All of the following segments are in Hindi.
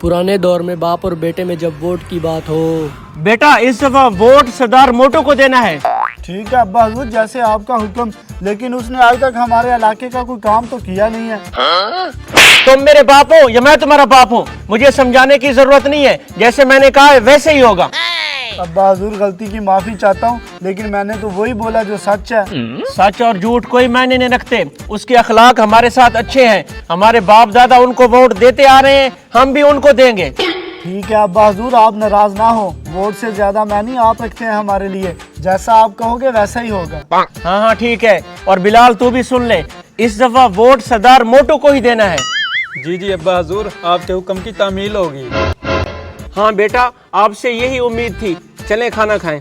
पुराने दौर में बाप और बेटे में जब वोट की बात हो। बेटा इस दफा वोट सरदार मोटो को देना है। ठीक है अब्बा हुजूर, जैसे आपका हुक्म, लेकिन उसने आज तक हमारे इलाके का कोई काम तो किया नहीं है। तुम मेरे बाप हो या मैं तुम्हारा बाप हूँ, मुझे समझाने की जरूरत नहीं है, जैसे मैंने कहा है वैसे ही होगा। अब्बा हुजूर, गलती की माफी चाहता हूँ, लेकिन मैंने तो वही बोला जो सच है। सच और झूठ कोई मायने नहीं रखते, उसके अखलाक हमारे साथ अच्छे हैं, हमारे बाप दादा उनको वोट देते आ रहे हैं, हम भी उनको देंगे। ठीक है अब्बा हुजूर, आप नाराज ना हो, वोट से ज्यादा मैंने आप रखते हैं हमारे लिए, जैसा आप कहोगे वैसा ही होगा। हाँ हाँ ठीक है, और बिलाल तू भी सुन ले, इस दफा वोट सरदार मोटो को ही देना है। जी जी अब्बा हजूर, आपके हुक्म की तामील होगी। हाँ बेटा, आपसे यही उम्मीद थी, चलें खाना खाएं।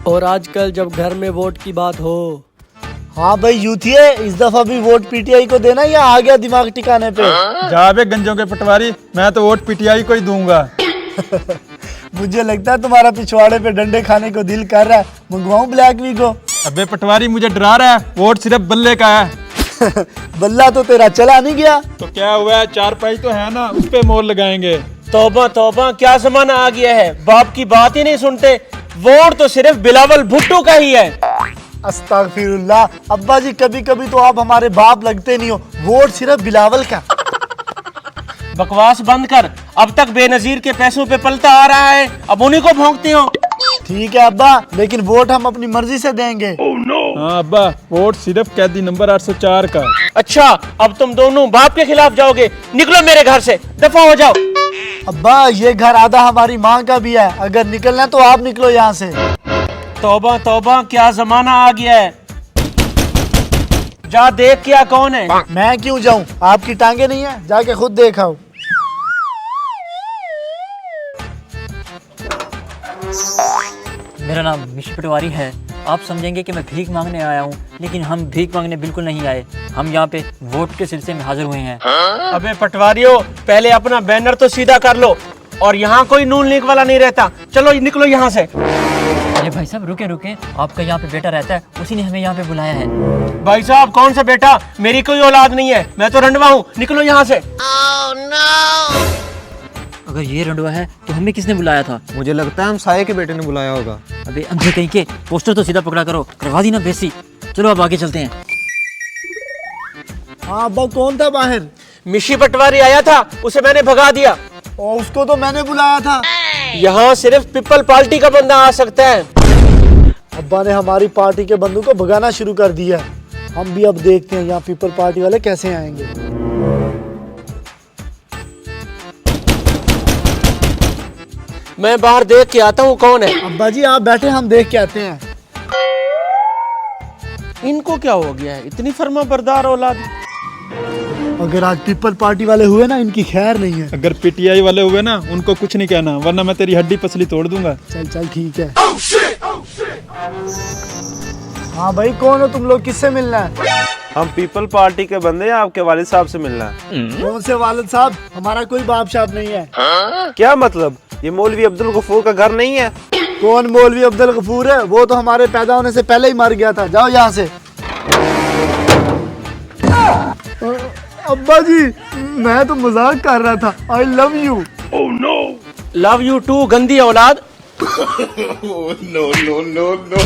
और आजकल जब घर में वोट की बात हो। हाँ भाई यूथिए, इस दफा भी वोट पीटीआई को देना या आ गया दिमाग टिकाने पे? जा बे गंजों के पटवारी, मैं तो वोट पीटीआई को ही दूंगा। मुझे लगता है तुम्हारा पिछवाड़े पे डंडे खाने को दिल कर रहा है, मंगवाऊं ब्लैक वी को? अबे पटवारी मुझे डरा रहा है, वोट सिर्फ बल्ले का है। बल्ला तो तेरा चला नहीं गया। तो क्या हुआ है, चार पाई तो है ना, उस पे मोर लगाएंगे। तौबा तौबा, क्या जमाना आ गया है, बाप की बात ही नहीं सुनते, वोट तो सिर्फ बिलावल भुट्टो का ही है। अस्तगफिरुल्लाह, अब्बा जी कभी कभी तो आप हमारे बाप लगते नहीं हो, वोट सिर्फ बिलावल का। बकवास बंद कर, अब तक बेनजीर के पैसों पे पलता आ रहा है, अब उन्हीं को भोंकते हो। ठीक है अब्बा, लेकिन वोट हम अपनी मर्जी से देंगे। हाँ अब्बा, वोट सिर्फ कैदी नंबर 804 का। अच्छा, अब तुम दोनों बाप के खिलाफ जाओगे, निकलो मेरे घर से, दफा हो जाओ। अब्बा ये घर आधा हमारी माँ का भी है, अगर निकलना है तो आप निकलो यहाँ से। तौबा तौबा, क्या जमाना आ गया है, जा देख क्या कौन है। मैं क्यों जाऊँ, आपकी टांगे नहीं है, जाके खुद देख आओ। मेरा नाम मिशी पटवारी है। आप समझेंगे कि मैं भीख मांगने आया हूँ, लेकिन हम भीख मांगने बिल्कुल नहीं आए, हम यहाँ पे वोट के सिलसिले में हाजिर हुए हैं। अबे पटवारियों, पहले अपना बैनर तो सीधा कर लो, और यहाँ कोई नून लीग वाला नहीं रहता, चलो निकलो यहाँ से। अरे भाई साहब रुके रुके, आपका यहाँ पे बेटा रहता है, उसी ने हमें यहाँ पे बुलाया है। भाई साहब कौन सा बेटा, मेरी कोई औलाद नहीं है, मैं तो रंडवा हूँ, निकलो यहाँ से। अगर ये रंडवा है तो हमें किसने बुलाया था? मुझे लगता है हम साये के बेटे ने बुलाया होगा। अबे अंधे कहीं के, पोस्टर तो सीधा पकड़ा करो, करवा दी ना बेसी। चलो अब आगे चलते हैं। हाँ अब्बा, कौन था बाहर? मिशी पटवारी आया था, उसे मैंने भगा दिया। और उसको तो मैंने बुलाया था। यहाँ सिर्फ पीपल पार्टी का बंदा आ सकता है। अब्बा ने हमारी पार्टी के बंदों को भगाना शुरू कर दिया, हम भी अब देखते हैं यहाँ पीपल पार्टी वाले कैसे आएंगे। मैं बाहर देख के आता हूँ कौन है। अब्बा जी आप बैठे, हम देख के आते हैं। इनको क्या हो गया है, इतनी फर्मा बरदार औलाद। अगर आज पीपल पार्टी वाले हुए ना, इनकी खैर नहीं है। अगर पीटीआई वाले हुए ना, उनको कुछ नहीं कहना, वरना मैं तेरी हड्डी पसली तोड़ दूंगा। चल चल ठीक है। हाँ भाई, कौन हो तुम लोग, किससे मिलना है? हम पीपल पार्टी के बंदे हैं, आपके वालिद साहब से मिलना है। कौन से वालिद साहब, हमारा कोई बाप शाप नहीं है। क्या मतलब, ये मौलवी अब्दुल गफूर का घर नहीं है? कौन मौलवी अब्दुल गफूर है, वो तो हमारे पैदा होने से पहले ही मर गया था, जाओ यहाँ से। अब्बा जी मैं तो मजाक कर रहा था, I love you. Oh no, love you too गंदी औलाद। no, no, no, no.